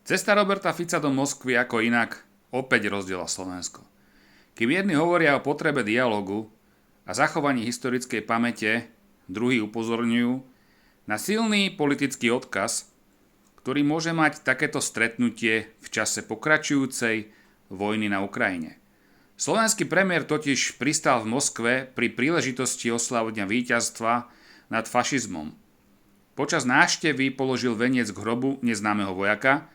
Cesta Roberta Fica do Moskvy ako inak opäť rozdiela Slovensko. Kým jedni hovoria o potrebe dialógu a zachovaní historickej pamäte, druhí upozorňujú na silný politický odkaz, ktorý môže mať takéto stretnutie v čase pokračujúcej vojny na Ukrajine. Slovenský premiér totiž pristal v Moskve pri príležitosti oslavy dňa víťazstva nad fašizmom. Počas návštevy položil veniec k hrobu neznámeho vojaka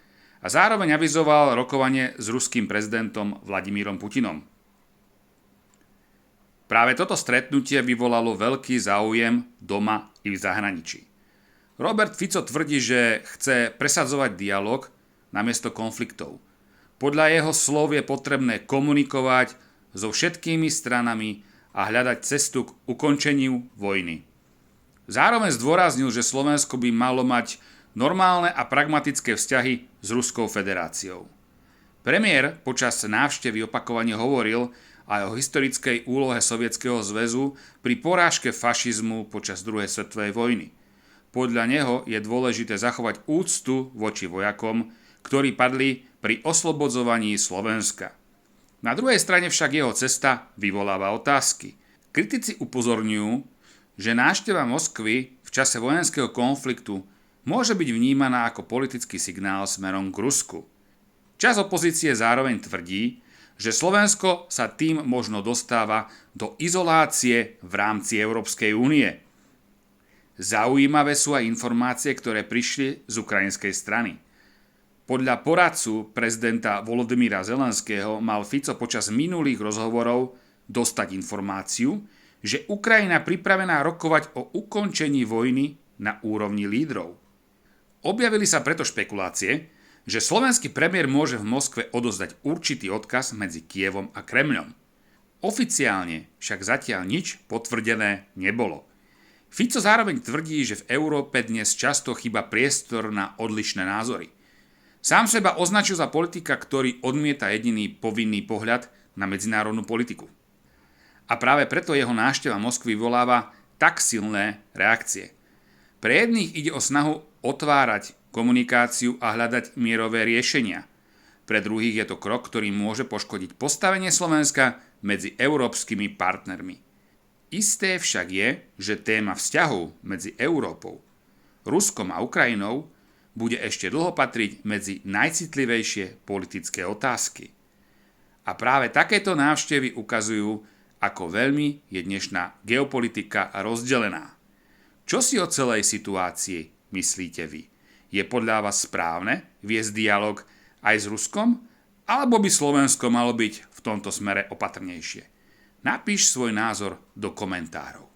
a zároveň avizoval rokovanie s ruským prezidentom Vladimírom Putinom. Práve toto stretnutie vyvolalo veľký záujem doma i v zahraničí. Robert Fico tvrdí, že chce presadzovať dialog namiesto konfliktov. Podľa jeho slov je potrebné komunikovať so všetkými stranami a hľadať cestu k ukončeniu vojny. Zároveň zdôraznil, že Slovensko by malo mať normálne a pragmatické vzťahy s Ruskou federáciou. Premiér počas návštevy opakovane hovoril aj o historickej úlohe Sovietskeho zväzu pri porážke fašizmu počas druhej svetovej vojny. Podľa neho je dôležité zachovať úctu voči vojakom, ktorí padli pri oslobodzovaní Slovenska. Na druhej strane však jeho cesta vyvoláva otázky. Kritici upozorňujú, že návšteva Moskvy v čase vojenského konfliktu môže byť vnímaná ako politický signál smerom k Rusku. Časť opozície zároveň tvrdí, že Slovensko sa tým možno dostáva do izolácie v rámci Európskej únie. Zaujímavé sú aj informácie, ktoré prišli z ukrajinskej strany. Podľa poradcu prezidenta Volodymyra Zelenského mal Fico počas minulých rozhovorov dostať informáciu, že Ukrajina pripravená rokovať o ukončení vojny na úrovni lídrov. Objavili sa preto špekulácie, že slovenský premiér môže v Moskve odozdať určitý odkaz medzi Kyjevom a Kremľom. Oficiálne však zatiaľ nič potvrdené nebolo. Fico zároveň tvrdí, že v Európe dnes často chýba priestor na odlišné názory. Sám seba označil za politika, ktorý odmieta jediný povinný pohľad na medzinárodnú politiku. A práve preto jeho návšteva Moskvy vyvoláva tak silné reakcie. Pre jedných ide o snahu otvárať komunikáciu a hľadať mierové riešenia. Pre druhých je to krok, ktorý môže poškodiť postavenie Slovenska medzi európskymi partnermi. Isté však je, že téma vzťahov medzi Európou, Ruskom a Ukrajinou bude ešte dlho patriť medzi najcitlivejšie politické otázky. A práve takéto návštevy ukazujú, ako veľmi je dnešná geopolitika rozdelená. Čo si o celej situácii myslíte vy? Je podľa vás správne viesť dialog aj s Ruskom? Alebo by Slovensko malo byť v tomto smere opatrnejšie? Napíš svoj názor do komentárov.